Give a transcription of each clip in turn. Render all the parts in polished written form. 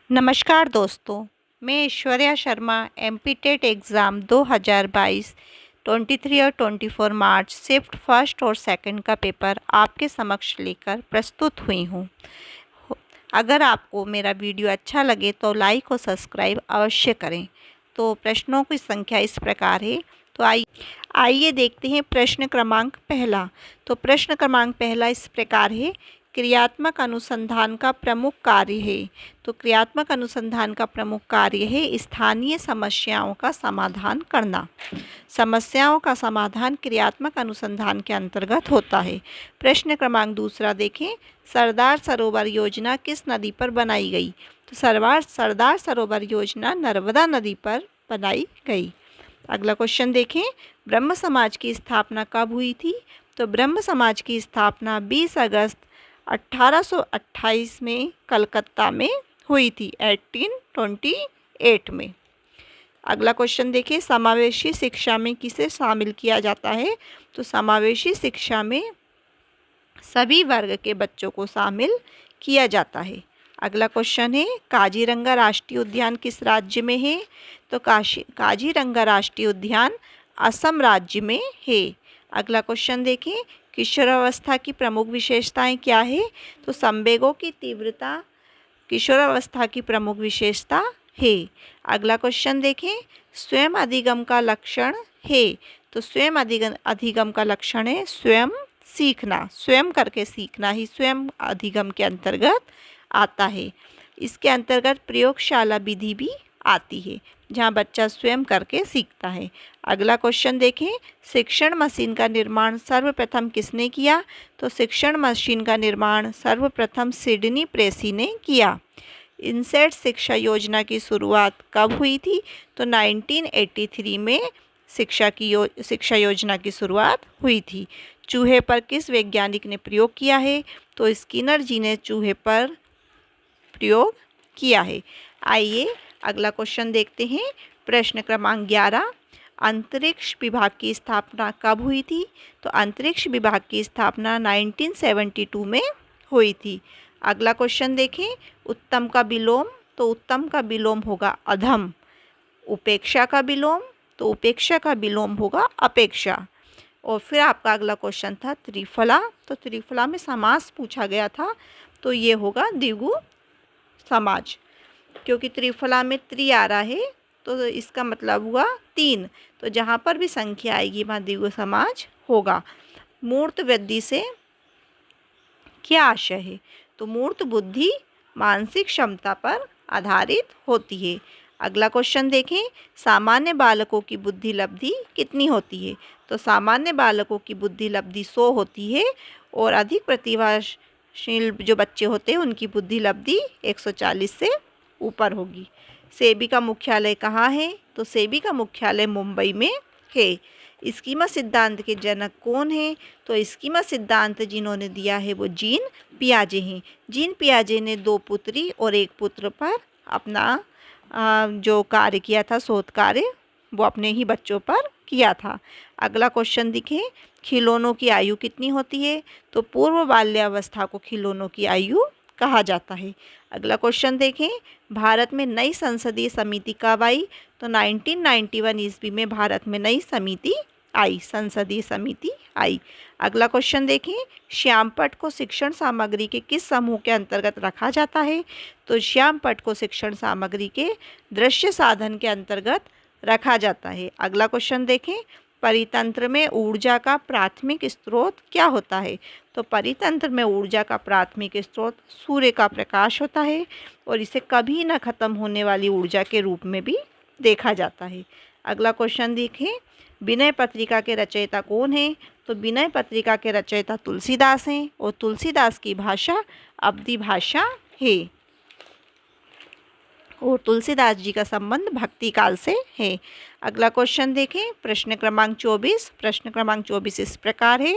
नमस्कार दोस्तों, मैं Aishwarya Sharma MP TET exam 2022 23 और 24 मार्च शिफ्ट फर्स्ट और सेकंड का पेपर आपके समक्ष लेकर प्रस्तुत हुई हूँ। अगर आपको मेरा वीडियो अच्छा लगे तो लाइक और सब्सक्राइब अवश्य करें। तो प्रश्नों की संख्या इस प्रकार है। तो आइए देखते हैं प्रश्न क्रमांक पहला। तो प्रश्न क्रमांक पहला इस प्रकार है, क्रियात्मक अनुसंधान का प्रमुख कार्य है। तो क्रियात्मक अनुसंधान का प्रमुख कार्य है स्थानीय समस्याओं का समाधान करना। समस्याओं का समाधान क्रियात्मक अनुसंधान के अंतर्गत होता है। प्रश्न क्रमांक दूसरा देखें, सरदार सरोवर योजना किस नदी पर बनाई गई? तो सरदार सरोवर योजना नर्मदा नदी पर बनाई गई। अगला क्वेश्चन देखें, ब्रह्म समाज की स्थापना कब हुई थी? तो ब्रह्म समाज की स्थापना 20 अगस्त 1828 में कलकत्ता में हुई थी, 1828 में। अगला क्वेश्चन देखिए, समावेशी शिक्षा में किसे शामिल किया जाता है? तो समावेशी शिक्षा में सभी वर्ग के बच्चों को शामिल किया जाता है। अगला क्वेश्चन है, काजीरंगा राष्ट्रीय उद्यान किस राज्य में है? तो काजीरंगा राष्ट्रीय उद्यान असम राज्य में है। अगला क्वेश्चन देखें, किशोरावस्था की प्रमुख विशेषताएं क्या है? तो संवेगों की तीव्रता किशोरावस्था की प्रमुख विशेषता है। अगला क्वेश्चन देखें, स्वयं अधिगम का लक्षण है। तो स्वयं अधिगम का लक्षण है स्वयं सीखना, स्वयं करके सीखना ही स्वयं अधिगम के अंतर्गत आता है। इसके अंतर्गत प्रयोगशाला विधि भी आती है, जहाँ बच्चा स्वयं करके सीखता है। अगला क्वेश्चन देखें, शिक्षण मशीन का निर्माण सर्वप्रथम किसने किया? तो शिक्षण मशीन का निर्माण सर्वप्रथम सिडनी प्रेसी ने किया। इनसेट शिक्षा योजना की शुरुआत कब हुई थी? तो 1983 में शिक्षा योजना की शुरुआत हुई थी। चूहे पर किस वैज्ञानिक ने प्रयोग किया है? तो स्किनर जी ने चूहे पर प्रयोग किया है। आइए अगला क्वेश्चन देखते हैं। प्रश्न क्रमांक 11, अंतरिक्ष विभाग की स्थापना कब हुई थी? तो अंतरिक्ष विभाग की स्थापना 1972 में हुई थी। अगला क्वेश्चन देखें, उत्तम का विलोम। तो उत्तम का विलोम होगा अधम। उपेक्षा का विलोम, तो उपेक्षा का विलोम होगा अपेक्षा। और फिर आपका अगला क्वेश्चन था त्रिफला। तो त्रिफला में समास पूछा गया था, तो ये होगा द्विगु समाज, क्योंकि त्रिफला में त्रि आ रहा है तो इसका मतलब हुआ 3। तो जहाँ पर भी संख्या आएगी वहाँ द्विगु समाज होगा। मूर्त वृद्धि से क्या आशय है? तो मूर्त बुद्धि मानसिक क्षमता पर आधारित होती है। अगला क्वेश्चन देखें, सामान्य बालकों की बुद्धि लब्धि कितनी होती है? तो सामान्य बालकों की बुद्धि लब्धि 100 होती है और अधिक प्रतिभाशील जो बच्चे होते हैं उनकी बुद्धि लब्धि 140 से ऊपर होगी। सेबी का मुख्यालय कहाँ है? तो सेबी का मुख्यालय मुंबई में है। स्कीमा सिद्धांत के जनक कौन हैं? तो स्कीमा सिद्धांत जिन्होंने दिया है वो जीन पियाजे हैं। जीन पियाजे ने 2 पुत्री और 1 पुत्र पर अपना जो कार्य किया था, शोध कार्य, वो अपने ही बच्चों पर किया था। अगला क्वेश्चन देखें, खिलौनों की आयु कितनी होती है? तो पूर्व बाल्यावस्था को खिलौनों की आयु कहा जाता है। अगला क्वेश्चन देखें, भारत में नई संसदीय समिति कब आई? तो 1991 ईस्वी में भारत में नई समिति आई, संसदीय समिति आई। अगला क्वेश्चन देखें, श्यामपट्ट को शिक्षण सामग्री के किस समूह के अंतर्गत रखा जाता है? तो श्यामपट्ट को शिक्षण सामग्री के दृश्य साधन के अंतर्गत रखा जाता है। अगला क्वेश्चन देखें, परितंत्र में ऊर्जा का प्राथमिक स्रोत क्या होता है? तो परितंत्र में ऊर्जा का प्राथमिक स्रोत सूर्य का प्रकाश होता है और इसे कभी न खत्म होने वाली ऊर्जा के रूप में भी देखा जाता है। अगला क्वेश्चन देखें, विनय पत्रिका के रचयिता कौन है? तो विनय पत्रिका के रचयिता तुलसीदास हैं और तुलसीदास की भाषा अवधी भाषा है और तुलसीदास जी का संबंध भक्ति काल से है। अगला क्वेश्चन देखें, प्रश्न क्रमांक 24। प्रश्न क्रमांक 24 इस प्रकार है,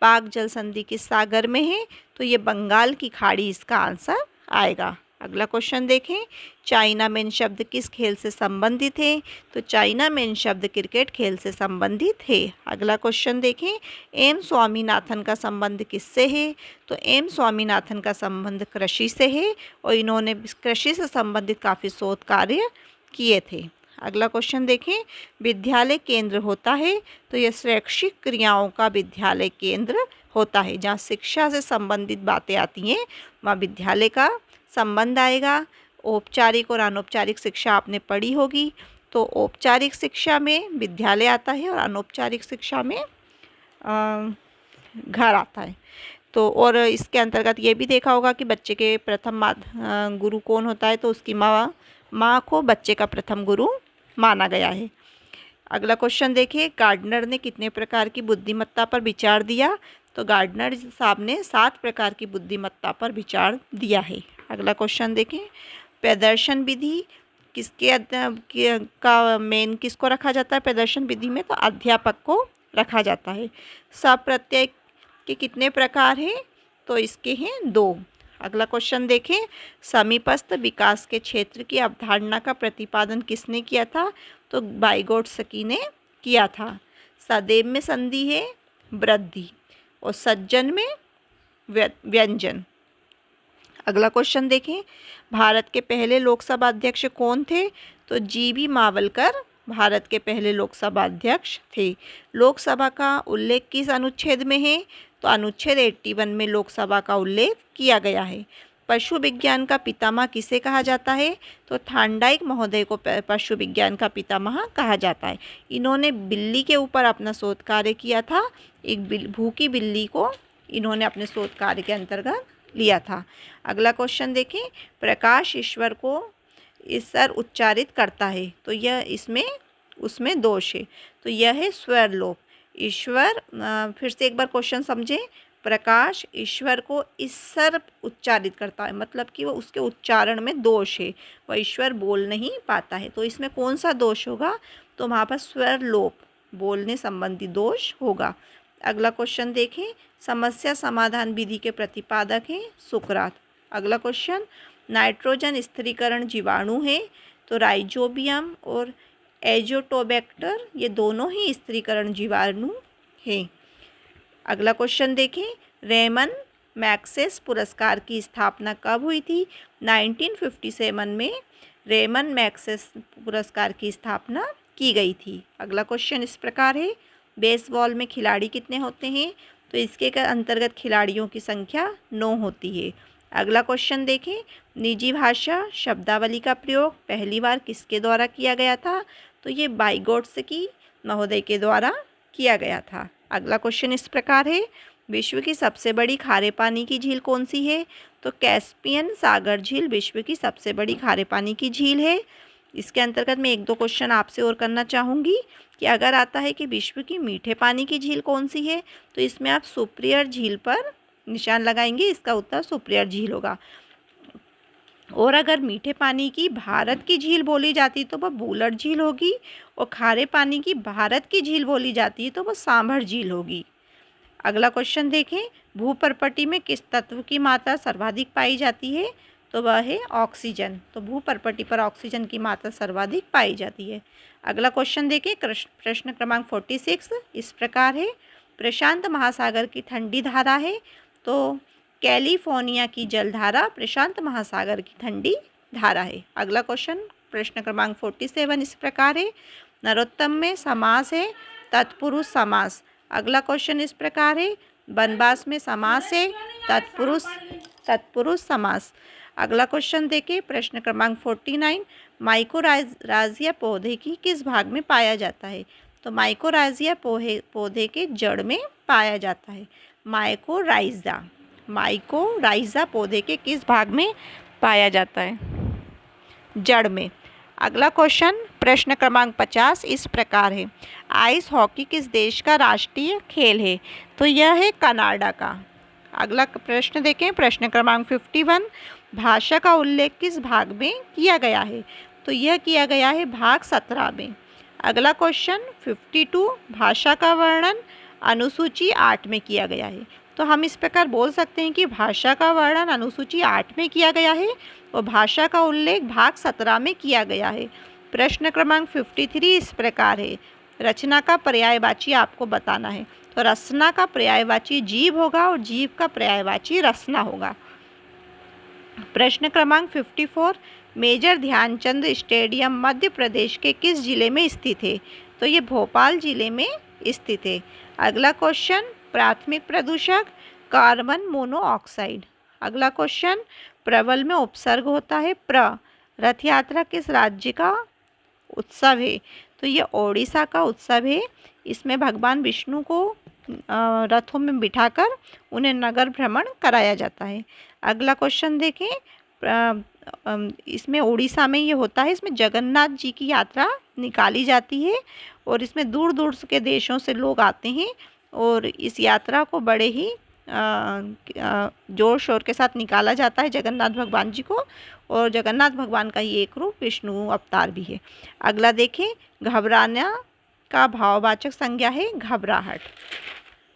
पाक जल संधि किस सागर में है? तो ये बंगाल की खाड़ी इसका आंसर आएगा। अगला क्वेश्चन देखें, चाइना मैन शब्द किस खेल से संबंधित है? तो चाइना मैन शब्द क्रिकेट खेल से संबंधित है। अगला क्वेश्चन देखें, एम स्वामीनाथन का संबंध किससे है? तो एम स्वामीनाथन का संबंध कृषि से है और इन्होंने कृषि से संबंधित काफ़ी शोध कार्य किए थे। अगला क्वेश्चन देखें, विद्यालय केंद्र होता है? तो यह शैक्षिक क्रियाओं का विद्यालय केंद्र होता है। जहाँ शिक्षा से संबंधित बातें आती हैं वहाँ विद्यालय का संबंध आएगा। औपचारिक और अनौपचारिक शिक्षा आपने पढ़ी होगी, तो औपचारिक शिक्षा में विद्यालय आता है और अनौपचारिक शिक्षा में घर आता है। तो और इसके अंतर्गत ये भी देखा होगा कि बच्चे के प्रथम गुरु कौन होता है? तो उसकी माँ को बच्चे का प्रथम गुरु माना गया है। अगला क्वेश्चन देखिए, गार्डनर ने कितने प्रकार की बुद्धिमत्ता पर विचार दिया? तो गार्डनर साहब ने 7 प्रकार की बुद्धिमत्ता पर विचार दिया है। अगला क्वेश्चन देखें, प्रदर्शन विधि का मेन किसको रखा जाता है प्रदर्शन विधि में? तो अध्यापक को रखा जाता है। सप्रत्यय के कितने प्रकार हैं? तो इसके हैं 2। अगला क्वेश्चन देखें, समीपस्थ विकास के क्षेत्र की अवधारणा का प्रतिपादन किसने किया था? तो वाइगोट्स्की ने किया था। सदैव में संधि है वृद्धि और सज्जन में व्यंजन। अगला क्वेश्चन देखें, भारत के पहले लोकसभा अध्यक्ष कौन थे? तो जीबी मावलकर भारत के पहले लोकसभा अध्यक्ष थे। लोकसभा का उल्लेख किस अनुच्छेद में है? तो अनुच्छेद 81 में लोकसभा का उल्लेख किया गया है। पशु विज्ञान का पितामह किसे कहा जाता है? तो थांडाइक महोदय को पशु विज्ञान का पितामह कहा जाता है। इन्होंने बिल्ली के ऊपर अपना शोध कार्य किया था। एक भूखी बिल्ली को इन्होंने अपने शोध कार्य के अंतर्गत लिया था। अगला क्वेश्चन देखें, प्रकाश ईश्वर को ईश्वर उच्चारित करता है, तो यह उसमें दोष है। तो यह है स्वरलोप। ईश्वर, फिर से एक बार क्वेश्चन समझें, प्रकाश ईश्वर को ईश्वर उच्चारित करता है, मतलब कि वो उसके उच्चारण में दोष है, वह ईश्वर बोल नहीं पाता है। तो इसमें कौन सा दोष होगा? तो वहाँ पर स्वरलोप, बोलने संबंधी दोष होगा। अगला क्वेश्चन देखें, समस्या समाधान विधि के प्रतिपादक हैं सुकरात। अगला क्वेश्चन, नाइट्रोजन स्थिरीकरण जीवाणु है? तो राइजोबियम और एजोटोबैक्टर ये दोनों ही स्थिरीकरण जीवाणु हैं। अगला क्वेश्चन देखें, रेमन मैग्सेस पुरस्कार की स्थापना कब हुई थी? 1957 में रेमन मैग्सेस पुरस्कार की स्थापना की गई थी। अगला क्वेश्चन इस प्रकार है, बेसबॉल में खिलाड़ी कितने होते हैं? तो इसके अंतर्गत खिलाड़ियों की संख्या 9 होती है। अगला क्वेश्चन देखें, निजी भाषा शब्दावली का प्रयोग पहली बार किसके द्वारा किया गया था? तो ये वाइगोट्स्की महोदय के द्वारा किया गया था। अगला क्वेश्चन इस प्रकार है, विश्व की सबसे बड़ी खारे पानी की झील कौन सी है? तो कैस्पियन सागर झील विश्व की सबसे बड़ी खारे पानी की झील है। इसके अंतर्गत मैं 1-2 क्वेश्चन आपसे और करना चाहूँगी कि अगर आता है कि विश्व की मीठे पानी की झील कौन सी है, तो इसमें आप सुप्रियर झील पर निशान लगाएंगे, इसका उत्तर सुप्रियर झील होगा। और अगर मीठे पानी की भारत की झील बोली जाती तो वह बूलर झील होगी, और खारे पानी की भारत की झील बोली जाती है तो वह सांभर झील होगी। अगला क्वेश्चन देखें, भूपर्पटी में किस तत्व की मात्रा सर्वाधिक पाई जाती है? तो वह है ऑक्सीजन। तो भूपर्पटी पर ऑक्सीजन की मात्रा सर्वाधिक पाई जाती है। अगला क्वेश्चन देखें, प्रश्न क्रमांक 46 इस प्रकार है, प्रशांत महासागर की ठंडी धारा है? तो कैलिफोर्निया की जलधारा प्रशांत महासागर की ठंडी धारा है। अगला क्वेश्चन प्रश्न क्रमांक 47 इस प्रकार है, नरोत्तम में समास है तत्पुरुष समास। अगला क्वेश्चन इस प्रकार है, बनबास में समास है तत्पुरुष समास। अगला क्वेश्चन देखिए, प्रश्न क्रमांक 49, माइकोराइजिया पौधे की किस भाग में पाया जाता है? तो माइकोराइजिया पौधे के जड़ में पाया जाता है। माइकोराइजा पौधे के किस भाग में पाया जाता है? जड़ में। अगला क्वेश्चन प्रश्न क्रमांक 50 इस प्रकार है, आइस हॉकी किस देश का राष्ट्रीय खेल है? तो यह है कनाडा का। अगला प्रश्न देखें, प्रश्न क्रमांक 51, भाषा का उल्लेख किस भाग में किया गया है? तो यह किया गया है भाग 17 में। अगला क्वेश्चन 52, भाषा का वर्णन अनुसूची 8 में किया गया है। तो हम इस प्रकार बोल सकते हैं कि भाषा का वर्णन अनुसूची 8 में किया गया है और भाषा का उल्लेख भाग 17 में किया गया है। प्रश्न क्रमांक 53 इस प्रकार है, रचना का पर्यायवाची आपको बताना है। तो रसना का पर्यायवाची जीव होगा और जीव का पर्यायवाची रसना होगा। प्रश्न क्रमांक 54, मेजर ध्यानचंद स्टेडियम मध्य प्रदेश के किस जिले में स्थित है? तो ये भोपाल जिले में स्थित है। अगला क्वेश्चन, प्राथमिक प्रदूषक कार्बन मोनोऑक्साइड। अगला क्वेश्चन, प्रबल में उपसर्ग होता है प्र। रथ यात्रा किस राज्य का उत्सव है? तो ये ओडिशा का उत्सव है। इसमें भगवान विष्णु को रथों में बिठाकर उन्हें नगर भ्रमण कराया जाता है। अगला क्वेश्चन देखें, इसमें उड़ीसा में ये होता है। इसमें जगन्नाथ जी की यात्रा निकाली जाती है और इसमें दूर दूर के देशों से लोग आते हैं और इस यात्रा को बड़े ही जोर शोर के साथ निकाला जाता है जगन्नाथ भगवान जी को, और जगन्नाथ भगवान का ही एक रूप विष्णु अवतार भी है। अगला देखें, घबराना का भाववाचक संज्ञा है घबराहट।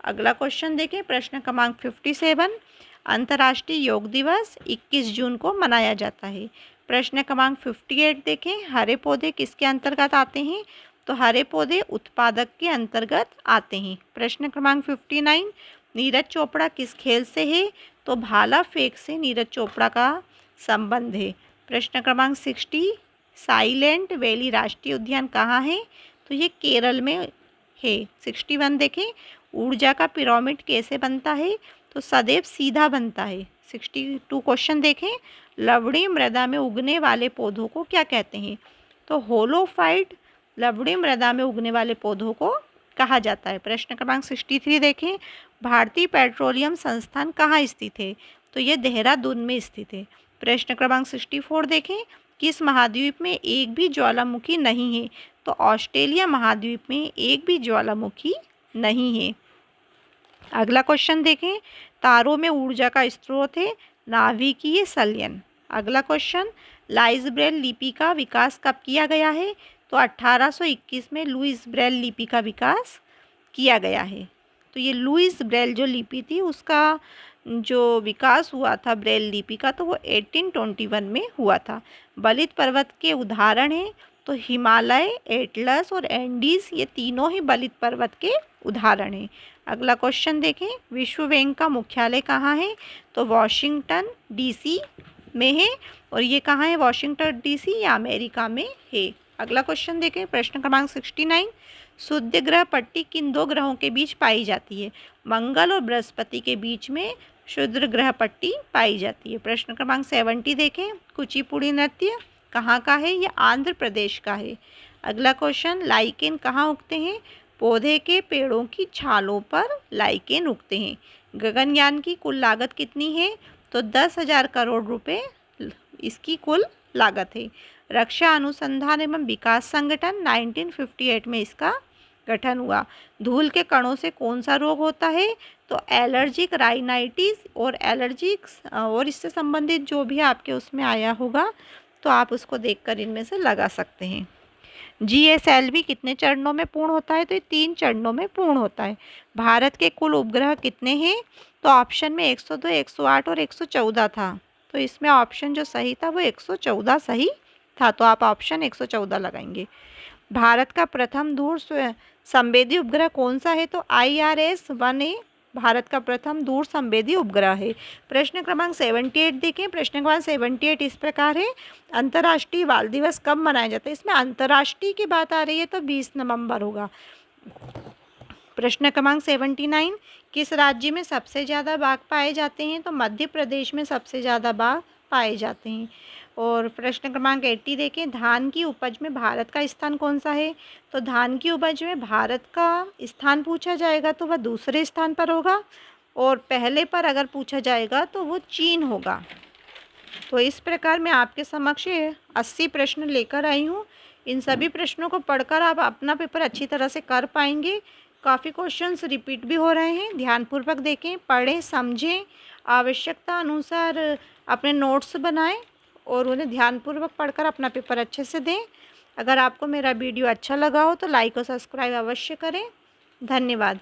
अगला क्वेश्चन देखें, प्रश्न क्रमांक 57, अंतर्राष्ट्रीय योग दिवस 21 जून को मनाया जाता है। प्रश्न क्रमांक 58 देखें, हरे पौधे किसके अंतर्गत आते हैं? तो हरे पौधे उत्पादक के अंतर्गत आते हैं। प्रश्न क्रमांक 59, नीरज चोपड़ा किस खेल से है? तो भाला फेंक से नीरज चोपड़ा का संबंध है। प्रश्न क्रमांक 60, साइलेंट वैली राष्ट्रीय उद्यान कहाँ है? तो ये केरल में है। 61 देखें, ऊर्जा का पिरामिड कैसे बनता है? तो सदैव सीधा बनता है। 62 क्वेश्चन देखें, लवणीय मृदा में उगने वाले पौधों को क्या कहते हैं? तो होलोफाइट लवणीय मृदा में उगने वाले पौधों को कहा जाता है। प्रश्न क्रमांक 63 देखें, भारतीय पेट्रोलियम संस्थान कहाँ स्थित है? तो ये देहरादून में स्थित है। प्रश्न क्रमांक 64 देखें, किस महाद्वीप में एक भी ज्वालामुखी नहीं है? तो ऑस्ट्रेलिया महाद्वीप में एक भी ज्वालामुखी नहीं है। अगला क्वेश्चन देखें, तारों में ऊर्जा का स्रोत है नाभिकीय संलयन। अगला क्वेश्चन, लाइस ब्रेल लिपि का विकास कब किया गया है? तो 1821 में लुईस ब्रेल लिपि का विकास किया गया है। तो ये लुईस ब्रेल जो लिपि थी उसका जो विकास हुआ था ब्रेल लिपि का, तो वो 1821 में हुआ था। बलित पर्वत के उदाहरण हैं तो हिमालय, एटलस और एंडीज, ये तीनों ही बलित पर्वत के उदाहरण हैं। अगला क्वेश्चन देखें, विश्व बैंक का मुख्यालय कहाँ है? तो वॉशिंगटन डीसी में है। और ये कहाँ है वॉशिंगटन डीसी? या अमेरिका में है। अगला क्वेश्चन देखें, प्रश्न क्रमांक 69, शुद्ध ग्रह पट्टी किन दो ग्रहों के बीच पाई जाती है? मंगल और बृहस्पति के बीच में शुद्ध ग्रह पट्टी पाई जाती है। प्रश्न क्रमांक 70 देखें, कुचिपुड़ी नृत्य कहाँ का है? ये आंध्र प्रदेश का है। अगला क्वेश्चन, लाइकेन कहाँ उगते हैं? पौधे के पेड़ों की छालों पर लाइकेन उगते हैं। गगनयान की कुल लागत कितनी है? तो 10,000 करोड़ रुपए इसकी कुल लागत है। रक्षा अनुसंधान एवं विकास संगठन 1958 में इसका गठन हुआ। धूल के कणों से कौन सा रोग होता है? तो एलर्जिक राइनाइटिस और एलर्जिक और इससे संबंधित जो भी आपके उसमें आया होगा तो आप उसको देखकर इनमें से लगा सकते हैं। GSLV कितने चरणों में पूर्ण होता है? तो ये 3 चरणों में पूर्ण होता है। भारत के कुल उपग्रह कितने हैं? तो ऑप्शन में 102, 108 और 114 था। तो इसमें ऑप्शन जो सही था वो 114 सही था, तो आप ऑप्शन 114 लगाएंगे। भारत का प्रथम दूर संवेदी उपग्रह कौन सा है? तो IRS-1A भारत का प्रथम दूर संवेदी उपग्रह है। प्रश्न क्रमांक 78 देखें, प्रश्न क्रमांक 78 इस प्रकार है, अंतर्राष्ट्रीय बाल दिवस कब मनाया जाता है? इसमें अंतर्राष्ट्रीय की बात आ रही है तो 20 नवंबर होगा। प्रश्न क्रमांक 79, किस राज्य में सबसे ज़्यादा बाघ पाए जाते हैं? तो मध्य प्रदेश में सबसे ज़्यादा बाघ पाए जाते हैं। और प्रश्न क्रमांक 80 देखें, धान की उपज में भारत का स्थान कौन सा है? तो धान की उपज में भारत का स्थान पूछा जाएगा तो वह दूसरे स्थान पर होगा, और पहले पर अगर पूछा जाएगा तो वो चीन होगा। तो इस प्रकार मैं आपके समक्ष 80 प्रश्न लेकर आई हूँ। इन सभी प्रश्नों को पढ़कर आप अपना पेपर अच्छी तरह से कर पाएंगे। काफ़ी क्वेश्चंस रिपीट भी हो रहे हैं, ध्यानपूर्वक देखें, पढ़ें, समझें, आवश्यकता अनुसार अपने नोट्स बनाएं और उन्हें ध्यानपूर्वक पढ़कर अपना पेपर अच्छे से दें। अगर आपको मेरा वीडियो अच्छा लगा हो तो लाइक और सब्सक्राइब अवश्य करें। धन्यवाद।